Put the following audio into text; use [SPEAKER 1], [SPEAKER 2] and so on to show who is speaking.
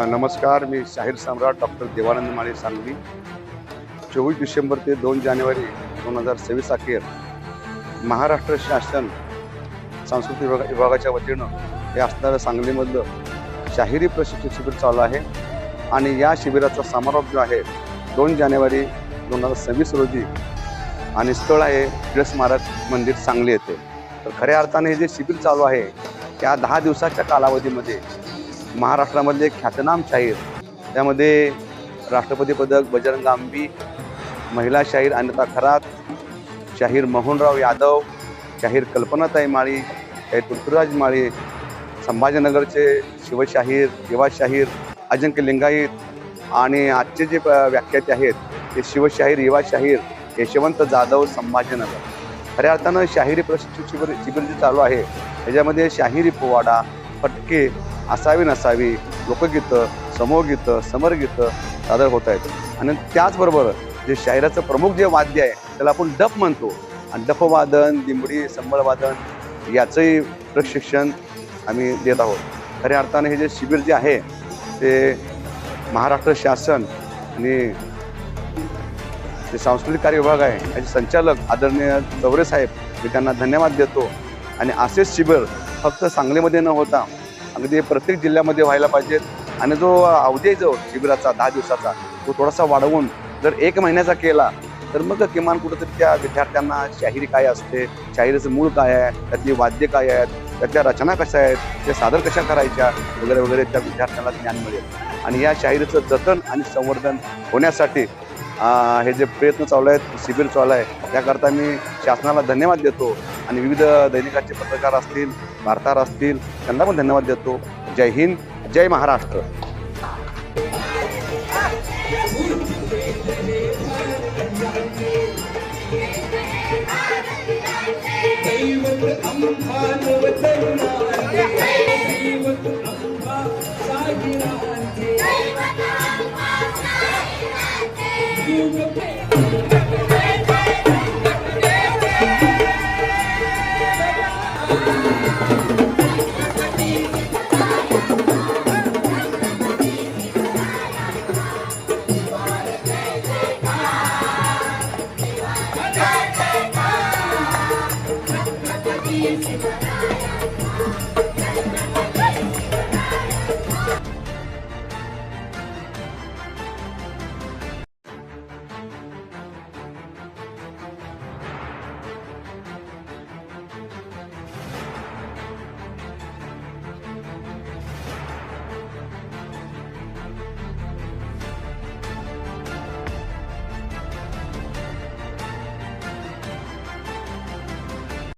[SPEAKER 1] नमस्कार, मी शाहीर सम्राट डॉक्टर देवानंद माळी सांगली. 24 डिसेंबर ते 2 जानेवारी 2026 अखेर महाराष्ट्र शासन सांस्कृतिक विभागाच्या वतीनं हे असणारं सांगलीमधलं शाहिरी प्रशिक्षण शिबिर चालू आहे. आणि या शिबिराचा समारोप जो आहे 2 जानेवारी 2026 रोजी आणि स्थळ आहे टिळक स्मारक मंदिर सांगली येथे. तर खऱ्या अर्थाने हे जे शिबिर चालू आहे त्या 10 दिवसाच्या कालावधीमध्ये महाराष्ट्रामधले ख्यातनाम शाहीर, त्यामध्ये राष्ट्रपती पदक बजरंग आंबी, महिला शाहीर अनिता खरात, शाहीर मोहनराव यादव, शाहीर कल्पनाताई माळी, शाहीर पृथ्वीराज माळी, संभाजीनगरचे शिवशाहीर, युवा शाहीर अजिंक्य लिंगायत आणि आजचे जे व्याख्याते आहेत ते शिवशाहीर, युवा शाहीर यशवंत जाधव, संभाजीनगर. खऱ्या अर्थानं शाहिरी प्रशिक्षण शिबिर जे चालू आहे त्याच्यामध्ये शाहिरी पोवाडा, फटके, असावी नसावी, लोकगीतं, समूहगीतं, समरगीतं सादर होत आहेत. आणि त्याचबरोबर जे शाहिराचं प्रमुख जे वाद्य आहे त्याला आपण डफ म्हणतो, आणि डफवादन, दिंबडी, संबळवादन याचंही प्रशिक्षण आम्ही देत आहोत. खऱ्या अर्थाने हे जे शिबिर जे आहे ते महाराष्ट्र शासन आणि जे सांस्कृतिक कार्य विभाग आहे याचे संचालक आदरणीय चौरे साहेब, मी त्यांना धन्यवाद देतो. आणि असेच शिबिर फक्त सांगलीमध्ये न होता अगदी प्रत्येक जिल्ह्यामध्ये व्हायला पाहिजेत. आणि जो अवधी जो शिबिराचा 10 दिवसाचा तो थोडासा वाढवून जर 1 महिन्याचा केला तर मग किमान कुठंतरी त्या विद्यार्थ्यांना शाहिरी काय असते, शाहिरीचं मूळ काय आहे, त्यातली वाद्य काय आहेत, त्यातल्या रचना कशा आहेत, ते सादर कशा करायच्या वगैरे वगैरे त्या विद्यार्थ्यांना ज्ञान मिळेल. आणि या शाहिरीचं जतन आणि संवर्धन होण्यासाठी हे जे प्रयत्न चालू आहेत, शिबिर चालू आहे, त्याकरता मी शासनाला धन्यवाद देतो. आणि विविध दैनिकाचे पत्रकार असतील, वार्ताहर असतील, त्यांना पण धन्यवाद देतो. जय हिंद, जय महाराष्ट्र.
[SPEAKER 2] दैवत